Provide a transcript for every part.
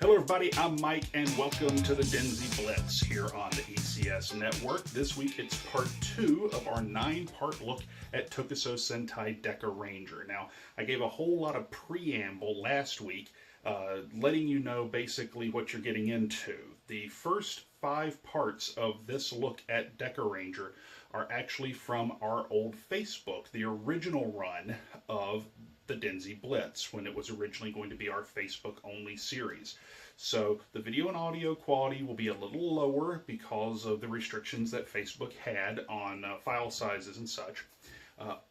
Hello everybody, I'm Mike and welcome to the DenziBlitz here on the ECS Network. This week it's part 2 of our 9-part look at Tokusou Sentai Dekaranger. Now, I gave a whole lot of preamble last week, letting you know basically what you're getting into. The first 5 parts of this look at Dekaranger are actually from our old Facebook, the original run of the DenziBlitz, when it was originally going to be our Facebook-only series. So the video and audio quality will be a little lower because of the restrictions that Facebook had on file sizes and such.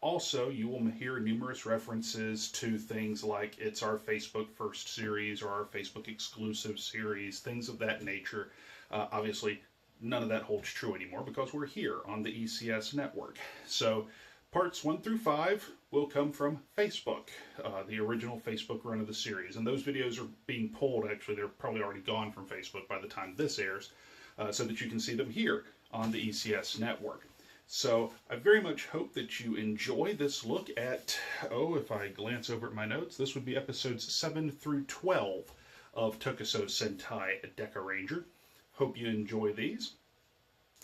Also, you will hear numerous references to things like it's our Facebook first series or our Facebook exclusive series, things of that nature. Obviously, none of that holds true anymore because we're here on the ECS network. So parts 1 through 5 will come from Facebook, the original Facebook run of the series. And those videos are being pulled, actually, they're probably already gone from Facebook by the time this airs, so that you can see them here on the ECS network. So I very much hope that you enjoy this look at, if I glance over at my notes, this would be episodes 7 through 12 of Tokusou Sentai Dekaranger. Hope you enjoy these.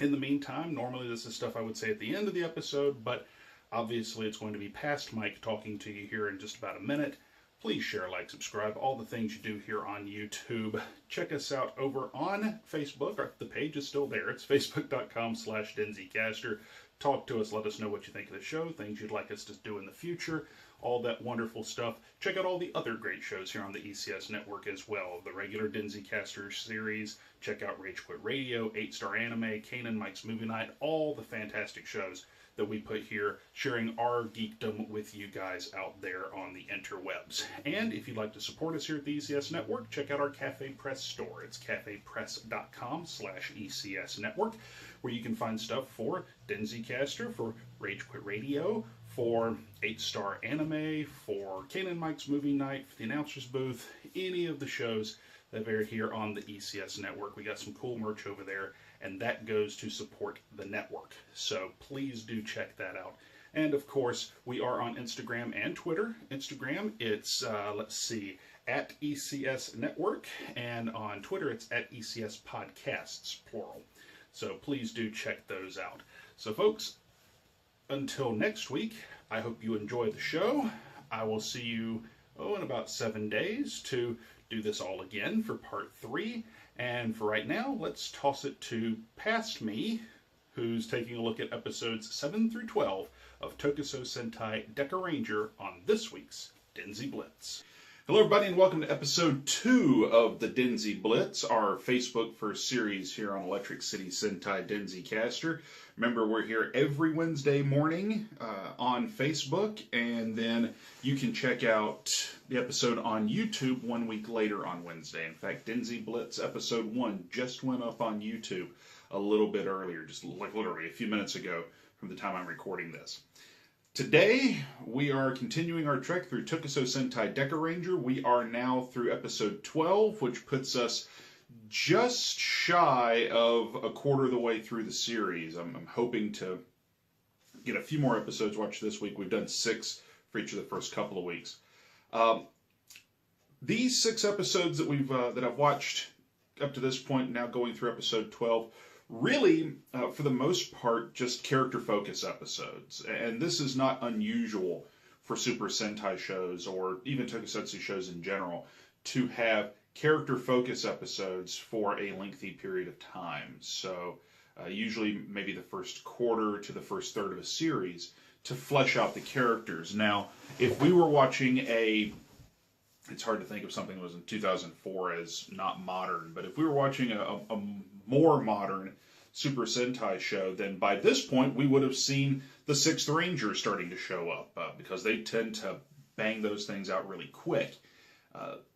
In the meantime, normally this is stuff I would say at the end of the episode, but obviously it's going to be past Mike talking to you here in just about a minute. Please share, like, subscribe, all the things you do here on YouTube. Check us out over on Facebook. The page is still there. It's facebook.com/DenziCaster. Talk to us. Let us know what you think of the show, things you'd like us to do in the future, all that wonderful stuff. Check out all the other great shows here on the ECS network as well. The regular DenziCaster series. Check out Rage Quit Radio, 8-Star Anime, Kanan Mike's Movie Night, all the fantastic shows that we put here, sharing our geekdom with you guys out there on the interwebs. And if you'd like to support us here at the ECS Network, check out our Cafe Press store. It's cafepress.com/ECS Network, where you can find stuff for DenziCaster, for Rage Quit Radio, for 8-Star Anime, for Kanan Mike's Movie Night, for the Announcer's Booth, any of the shows that are here on the ECS Network. We got some cool merch over there, and that goes to support the network. So please do check that out. And of course, we are on Instagram and Twitter. Instagram, it's, at ECS Network, and on Twitter, it's at ECS Podcasts, plural. So please do check those out. So folks, until next week, I hope you enjoy the show. I will see you, in about 7 days to do this all again for part 3. And for right now, let's toss it to past me, who's taking a look at episodes 7 through 12 of Tokusou Sentai Dekaranger on this week's DenziBlitz. Hello everybody and welcome to episode 2 of the DenziBlitz, our Facebook first series here on Electric City Sentai DenziCaster. Remember, we're here every Wednesday morning on Facebook, and then you can check out the episode on YouTube 1 week later on Wednesday. In fact, DenziBlitz episode 1 just went up on YouTube a little bit earlier, just like literally a few minutes ago from the time I'm recording this. Today, we are continuing our trek through Tokusou Sentai Dekaranger. We are now through episode 12, which puts us just shy of a quarter of the way through the series. I'm hoping to get a few more episodes watched this week. We've done 6 for each of the first couple of weeks. These 6 episodes that I've watched up to this point, now going through episode 12, really, for the most part, just character focus episodes. And this is not unusual for Super Sentai shows or even Tokusatsu shows in general to have character focus episodes for a lengthy period of time. So usually maybe the first quarter to the first third of a series to flesh out the characters. Now, if we were watching it's hard to think of something that was in 2004 as not modern, but if we were watching a more modern Super Sentai show, then by this point we would have seen the 6th Ranger starting to show up, because they tend to bang those things out really quick.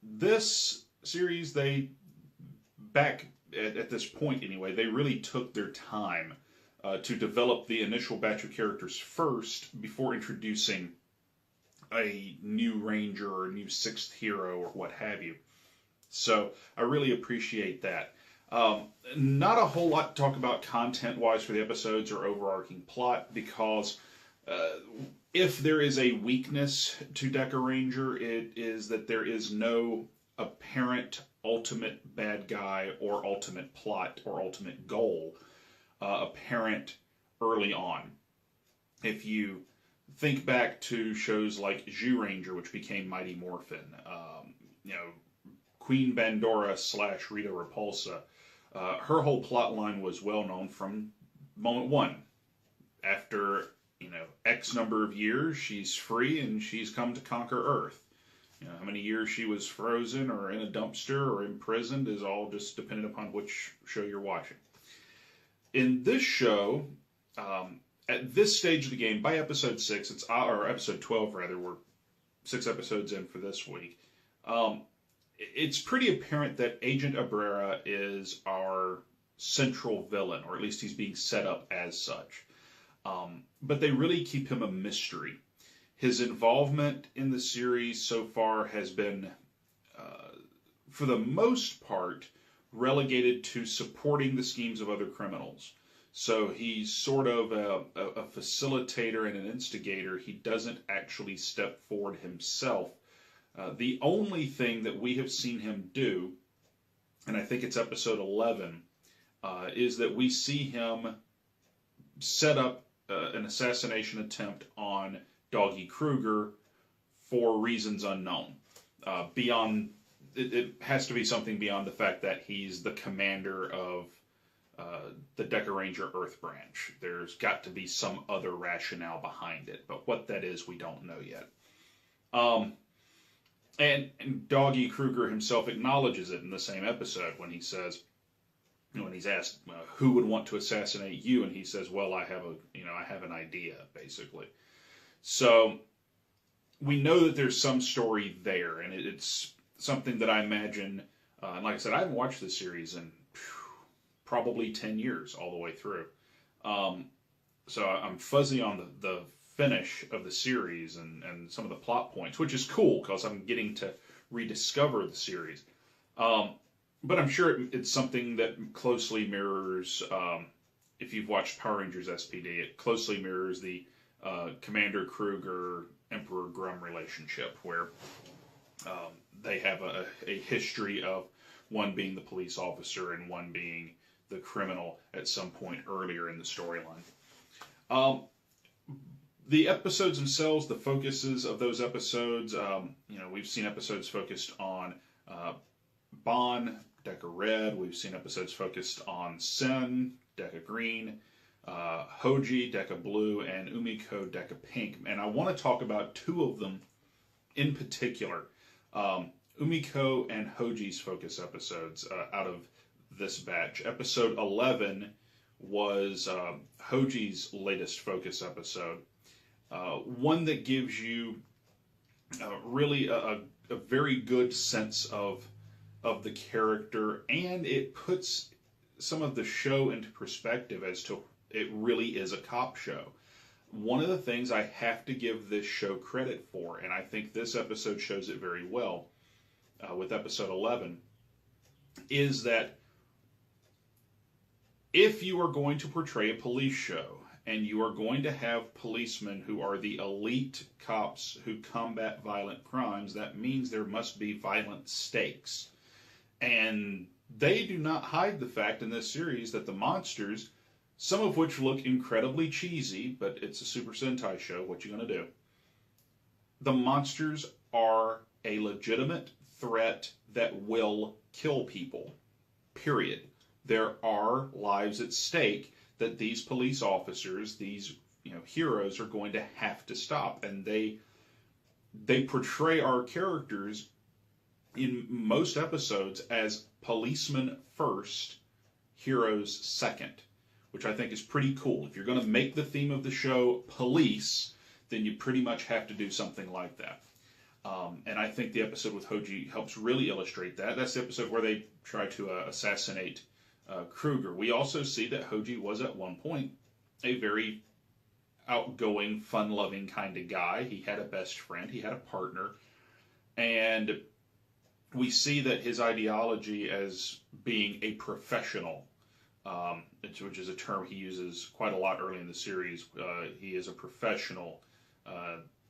This series, back at this point anyway, they really took their time to develop the initial batch of characters first before introducing a new Ranger or a new 6th hero or what have you. So I really appreciate that. Not a whole lot to talk about content-wise for the episodes or overarching plot, because if there is a weakness to Dekaranger, it is that there is no apparent ultimate bad guy or ultimate plot or ultimate goal apparent early on. If you think back to shows like Zyuranger, which became Mighty Morphin, Queen Bandora / Rita Repulsa, her whole plot line was well known from moment one. After, X number of years, she's free and she's come to conquer Earth. How many years she was frozen or in a dumpster or imprisoned is all just dependent upon which show you're watching. In this show, at this stage of the game, by episode 6, or episode 12 rather, we're 6 episodes in for this week, it's pretty apparent that Agent Abrera is our central villain, or at least he's being set up as such. But they really keep him a mystery. His involvement in the series so far has been, for the most part, relegated to supporting the schemes of other criminals. So he's sort of a facilitator and an instigator. He doesn't actually step forward himself. The only thing that we have seen him do, and I think it's episode 11, is that we see him set up an assassination attempt on Doggy Kruger for reasons unknown. It has to be something beyond the fact that he's the commander of the Dekaranger Earth Branch. There's got to be some other rationale behind it, but what that is, we don't know yet. And Doggy Kruger himself acknowledges it in the same episode when he says, when he's asked who would want to assassinate you, and he says, "Well, I have an idea," basically. So we know that there's some story there, and it's something that I imagine. And like I said, I haven't watched this series in probably 10 years all the way through. So I'm fuzzy on the finish of the series and some of the plot points, which is cool because I'm getting to rediscover the series. But I'm sure it's something that closely mirrors, if you've watched Power Rangers S.P.D., it closely mirrors the Commander Kruger, Emperor Grum relationship, where they have a history of one being the police officer and one being the criminal at some point earlier in the storyline. The episodes themselves, the focuses of those episodes, we've seen episodes focused on Bon, Deca Red. We've seen episodes focused on Sen, Deca Green, Hoji, Deca Blue, and Umiko, Deca Pink. And I want to talk about two of them in particular. Umiko and Hoji's focus episodes out of this batch. Episode 11 was Hoji's latest focus episode. One that gives you really a very good sense of the character, and it puts some of the show into perspective as to it really is a cop show. One of the things I have to give this show credit for, and I think this episode shows it very well with episode 11, is that if you are going to portray a police show and you are going to have policemen who are the elite cops who combat violent crimes, that means there must be violent stakes. And they do not hide the fact in this series that the monsters, some of which look incredibly cheesy, but it's a Super Sentai show, what you gonna do? The monsters are a legitimate threat that will kill people. Period. There are lives at stake that these police officers, these heroes, are going to have to stop, and they portray our characters in most episodes as policemen first, heroes second, which I think is pretty cool. If you're going to make the theme of the show police, then you pretty much have to do something like that. And I think the episode with Hoji helps really illustrate that. That's the episode where they try to assassinate Kruger. We also see that Hoji was at one point a very outgoing, fun-loving kind of guy. He had a best friend. He had a partner. And we see that his ideology as being a professional, which is a term he uses quite a lot early in the series. He is a professional.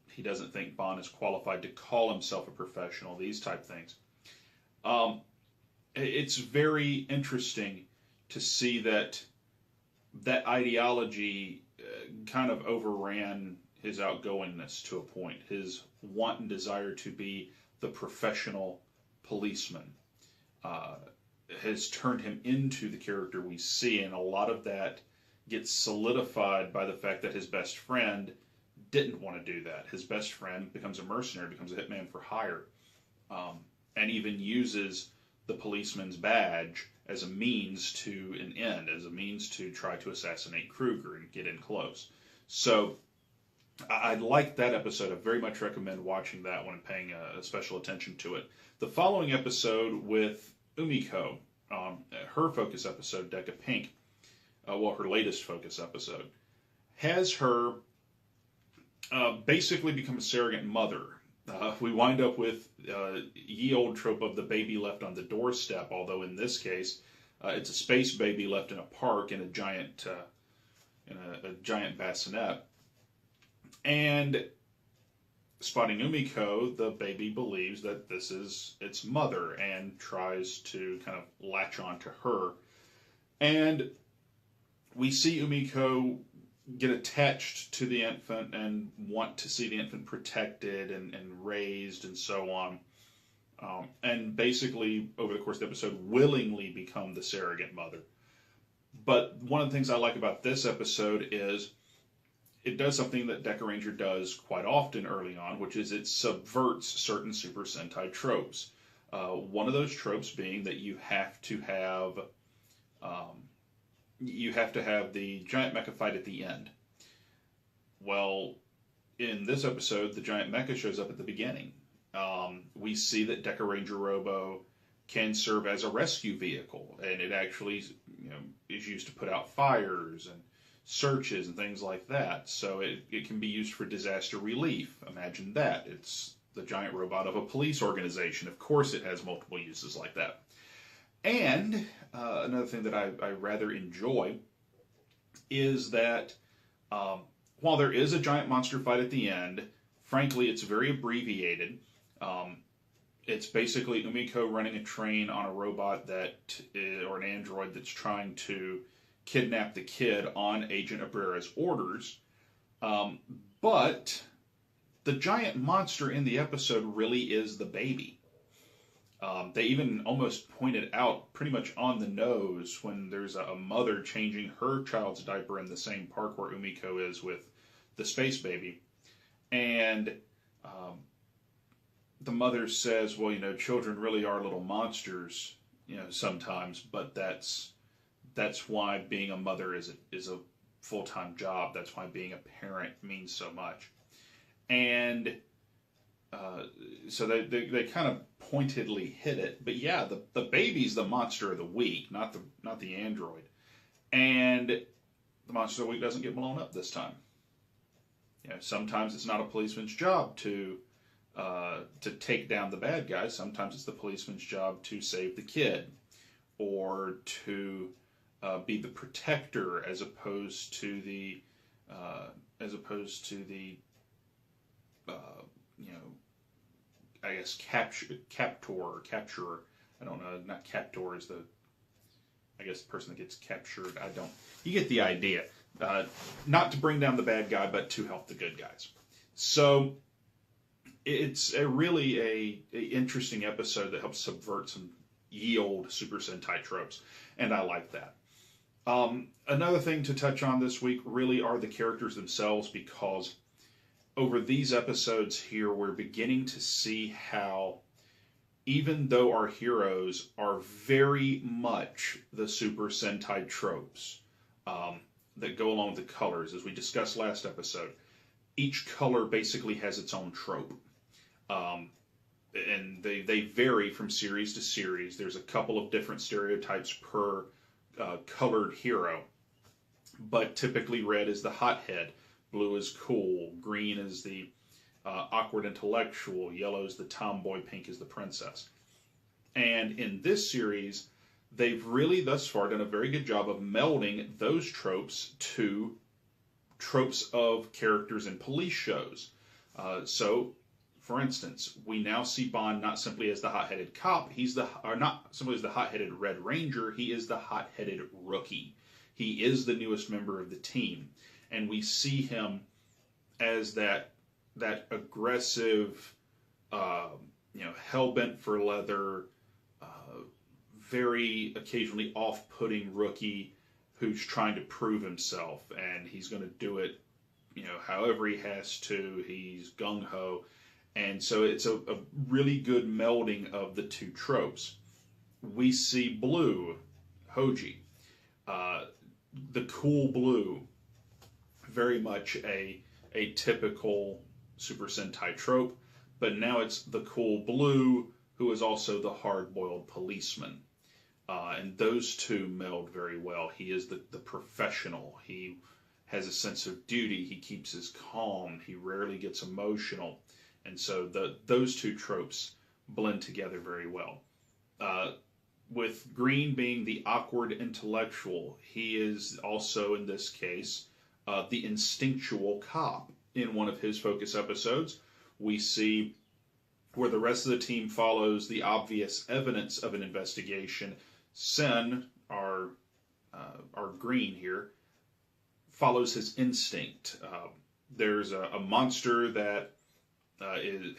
He doesn't think Bon is qualified to call himself a professional, these type things. it's very interesting to see that ideology kind of overran his outgoingness to a point. His want and desire to be the professional policeman has turned him into the character we see, and a lot of that gets solidified by the fact that his best friend didn't want to do that. His best friend becomes a mercenary, becomes a hitman for hire, and even uses the policeman's badge as a means to an end, as a means to try to assassinate Kruger and get in close. So I like that episode. I very much recommend watching that one and paying special attention to it. The following episode with Umiko, her focus episode, Deca Pink, her latest focus episode, has her basically become a surrogate mother. We wind up with ye old trope of the baby left on the doorstep, although in this case, it's a space baby left in a park in a giant bassinet. And spotting Umiko, the baby believes that this is its mother and tries to kind of latch on to her. And we see Umiko get attached to the infant and want to see the infant protected and raised and so on. And basically, over the course of the episode, willingly become the surrogate mother. But one of the things I like about this episode is it does something that Dekaranger does quite often early on, which is it subverts certain Super Sentai tropes. One of those tropes being that you have to have the giant mecha fight at the end. Well, in this episode, the giant mecha shows up at the beginning. We see that Dekaranger Robo can serve as a rescue vehicle, and it actually, is used to put out fires and searches and things like that. So it can be used for disaster relief. Imagine that. It's the giant robot of a police organization. Of course it has multiple uses like that. And another thing that I rather enjoy is that while there is a giant monster fight at the end, frankly, it's very abbreviated. It's basically Umiko running a train on a robot or an android that's trying to kidnap the kid on Agent Abrera's orders. But the giant monster in the episode really is the baby. They even almost pointed out pretty much on the nose when there's a mother changing her child's diaper in the same park where Umiko is with the space baby. And the mother says, well, children really are little monsters, sometimes, but that's why being a mother is a full-time job. That's why being a parent means so much. And so they kind of pointedly hit it. But yeah, the baby's the monster of the week, not the android. And the monster of the week doesn't get blown up this time. Sometimes it's not a policeman's job to take down the bad guys. Sometimes it's the policeman's job to save the kid, or to be the protector as opposed to the I guess capturer. I don't know. Not captor is the person that gets captured. You get the idea. Not to bring down the bad guy, but to help the good guys. So it's really a interesting episode that helps subvert some ye old Super Sentai tropes, and I like that. Another thing to touch on this week really are the characters themselves, because over these episodes here, we're beginning to see how, even though our heroes are very much the Super Sentai tropes that go along with the colors, as we discussed last episode, each color basically has its own trope. And they vary from series to series. There's a couple of different stereotypes per colored hero, but typically red is the hothead, blue is cool, green is the awkward intellectual, yellow is the tomboy, pink is the princess. And in this series, they've really thus far done a very good job of melding those tropes to tropes of characters in police shows. So For instance, we now see Bond not simply as the hot-headed cop, or not simply as the hot-headed Red Ranger, he is the hot-headed rookie. He is the newest member of the team. And we see him as that aggressive, hell-bent for leather, very occasionally off-putting rookie who's trying to prove himself, and he's going to do it, however he has to. He's gung-ho. And so it's a really good melding of the two tropes. We see Blue, Hoji, the cool blue, very much a typical Super Sentai trope, but now it's the cool blue who is also the hard-boiled policeman. And those two meld very well. He is the professional. He has a sense of duty. He keeps his calm. He rarely gets emotional. And so those two tropes blend together very well. With Green being the awkward intellectual, he is also, in this case, the instinctual cop. In one of his focus episodes, we see where the rest of the team follows the obvious evidence of an investigation. Sen, our Green here, follows his instinct. There's a monster that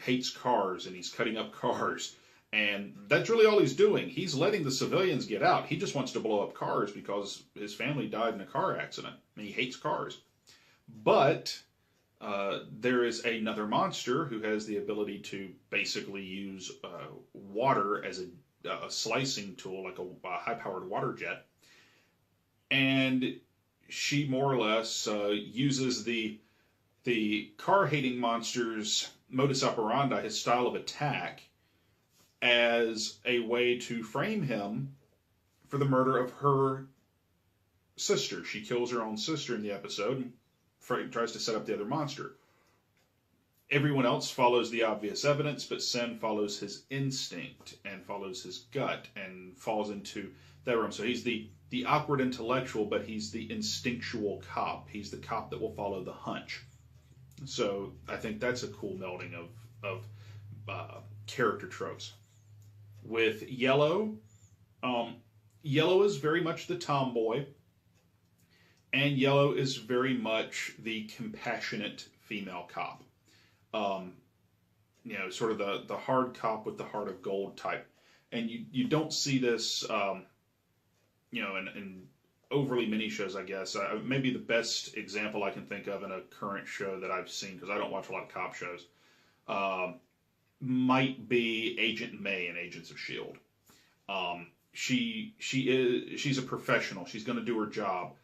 hates cars, and he's cutting up cars. And that's really all he's doing. He's letting the civilians get out. He just wants to blow up cars because his family died in a car accident, and he hates cars. But there is another monster who has the ability to basically use water as a slicing tool, like a high-powered water jet. And she more or less uses the car-hating monster's modus operandi, his style of attack, as a way to frame him for the murder of her sister. She kills her own sister in the episode and tries to set up the other monster. Everyone else follows the obvious evidence, but Sen follows his instinct and follows his gut and falls into that realm. So he's the awkward intellectual, but he's the instinctual cop. He's the cop that will follow the hunch. So I think that's a cool melding of character tropes. With Yellow, Yellow is very much the tomboy, and Yellow is very much the compassionate female cop. Sort of the hard cop with the heart of gold type. And you don't see this, in overly many shows, I guess. Maybe the best example I can think of in a current show that I've seen, because I don't watch a lot of cop shows, might be Agent May in Agents of S.H.I.E.L.D. She's a professional. She's going to do her job.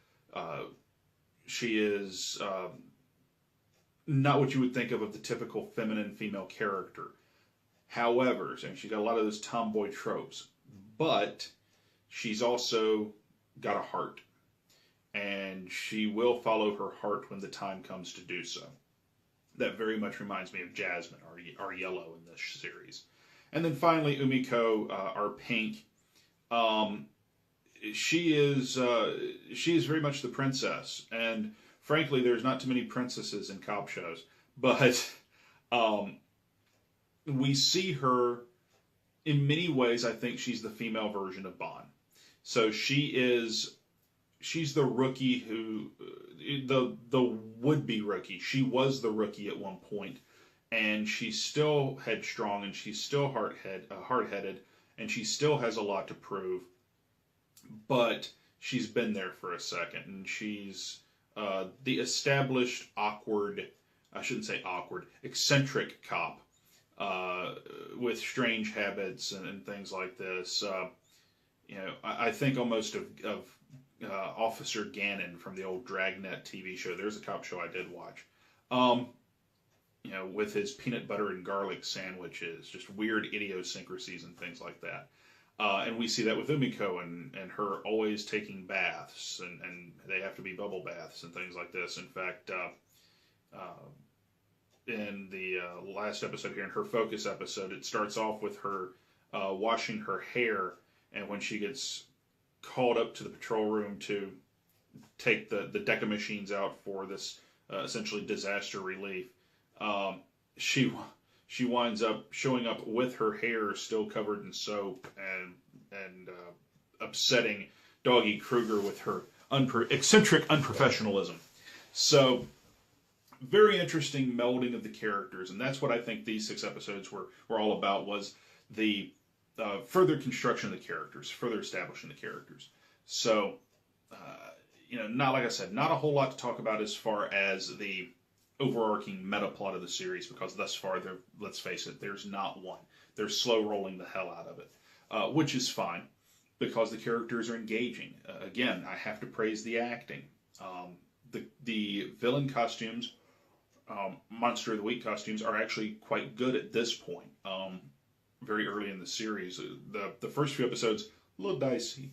She is not what you would think of the typical feminine female character. However, she's got a lot of those tomboy tropes, but she's also got a heart, and she will follow her heart when the time comes to do so. That very much reminds me of Jasmine, our Yellow in this series. And then finally, Umiko, our Pink. She is very much the princess, and frankly, there's not too many princesses in cop shows, but we see her in many ways. I think she's the female version of Bond. So she's the rookie the would-be rookie. She was the rookie at one point, and she's still headstrong, and she's still hard-headed, and she still has a lot to prove. But she's been there for a second, and she's the established eccentric cop with strange habits and things like this. I think almost of Officer Gannon from the old Dragnet TV show. There's a cop show I did watch. With his peanut butter and garlic sandwiches, just weird idiosyncrasies and things like that. And we see that with Umiko and her always taking baths, and they have to be bubble baths and things like this. In fact, in the last episode here, in her focus episode, it starts off with her washing her hair, and when she gets called up to the patrol room to take the Deca machines out for this essentially disaster relief, she she winds up showing up with her hair still covered in soap and upsetting Doggy Kruger with her eccentric unprofessionalism. So, very interesting melding of the characters, and that's what I think these 6 episodes were all about, was the further construction of the characters, further establishing the characters. So, not like I said, not a whole lot to talk about as far as the overarching meta plot of the series, because thus far, let's face it, there's not one. They're slow rolling the hell out of it, which is fine, because the characters are engaging. Again, I have to praise the acting. The villain costumes, Monster of the Week costumes, are actually quite good at this point. Very early in the series, the first few episodes, a little dicey,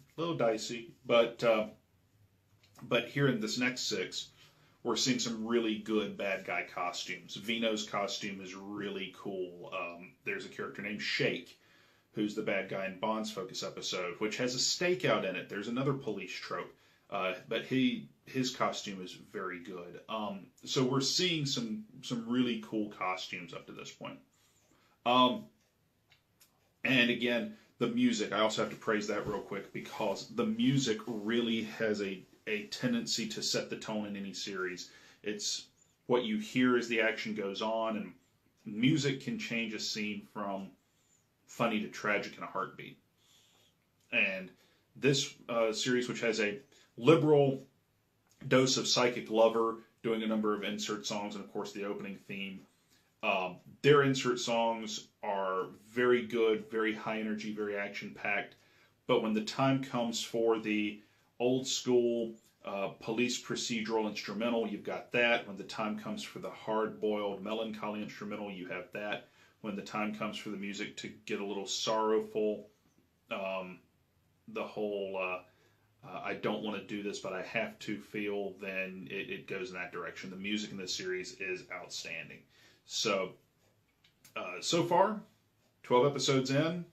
but here in this next 6, we're seeing some really good bad guy costumes. Vino's costume is really cool. There's a character named Shake, who's the bad guy in Bond's Focus episode, which has a stakeout in it. There's another police trope, but his costume is very good. So we're seeing some really cool costumes up to this point. And again, the music, I also have to praise that real quick, because the music really has a tendency to set the tone in any series. It's what you hear as the action goes on, and music can change a scene from funny to tragic in a heartbeat. And this series, which has a liberal dose of Psychic Lover doing a number of insert songs, and of course the opening theme, their insert songs are very good, very high energy, very action packed. But when the time comes for the old school police procedural instrumental, you've got that. When the time comes for the hard-boiled melancholy instrumental, you have that. When the time comes for the music to get a little sorrowful, the whole I don't want to do this, but I have to feel, then it goes in that direction. The music in this series is outstanding. So, so far, 12 episodes in,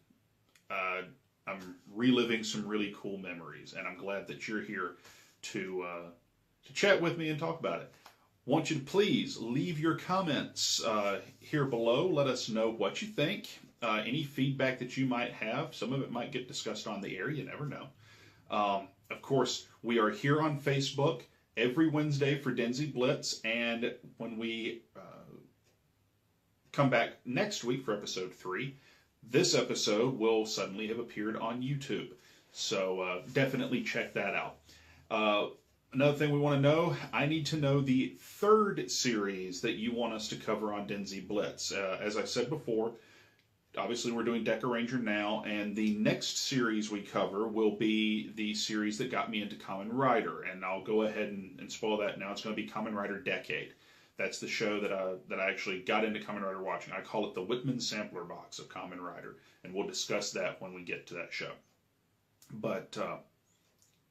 I'm reliving some really cool memories, and I'm glad that you're here to chat with me and talk about it. Want you to please leave your comments here below. Let us know what you think. Any feedback that you might have. Some of it might get discussed on the air. You never know. Of course, we are here on Facebook every Wednesday for DenziBlitz, and when we come back next week for episode 3, this episode will suddenly have appeared on YouTube. So definitely check that out. Another thing we want to know, I need to know the 3rd series that you want us to cover on DenziBlitz. As I said before, obviously we're doing Dekaranger now, and the next series we cover will be the series that got me into Kamen Rider, and I'll go ahead and spoil that now. It's going to be Kamen Rider Decade. That's the show that I actually got into Kamen Rider watching. I call it the Whitman Sampler Box of Kamen Rider, and we'll discuss that when we get to that show. But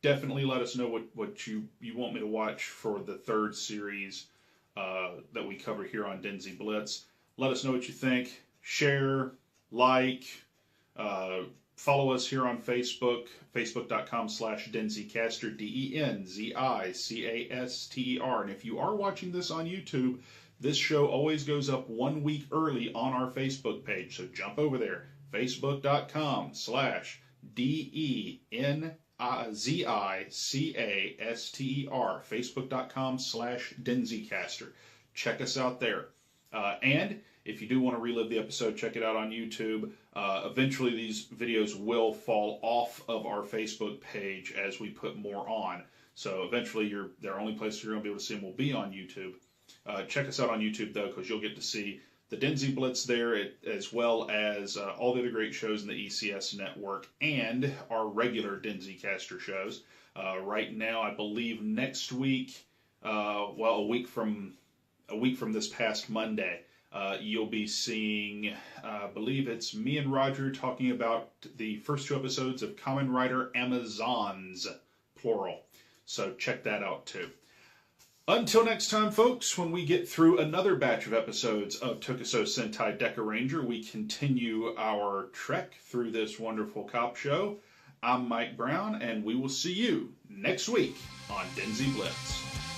definitely let us know what you want me to watch for the 3rd series that we cover here on DenziBlitz. Let us know what you think. Share, like, follow us here on Facebook, facebook.com/DenziCaster, DenziCaster. And if you are watching this on YouTube, this show always goes up 1 week early on our Facebook page. So jump over there, facebook.com/DenziCaster, facebook.com/DenziCaster. Check us out there. And if you do want to relive the episode, check it out on YouTube. Eventually these videos will fall off of our Facebook page as we put more on. So eventually the only place you're going to be able to see them will be on YouTube. Check us out on YouTube, though, because you'll get to see the DenziBlitz there, as well as all the other great shows in the ECS network and our regular DenziCaster shows. Right now, I believe next week, a week from this past Monday, you'll be seeing, I believe it's me and Roger talking about the first 2 episodes of Kamen Rider Amazons, plural. So check that out too. Until next time, folks, when we get through another batch of episodes of Tokusou Sentai Dekaranger, we continue our trek through this wonderful cop show. I'm Mike Brown, and we will see you next week on DenziBlitz.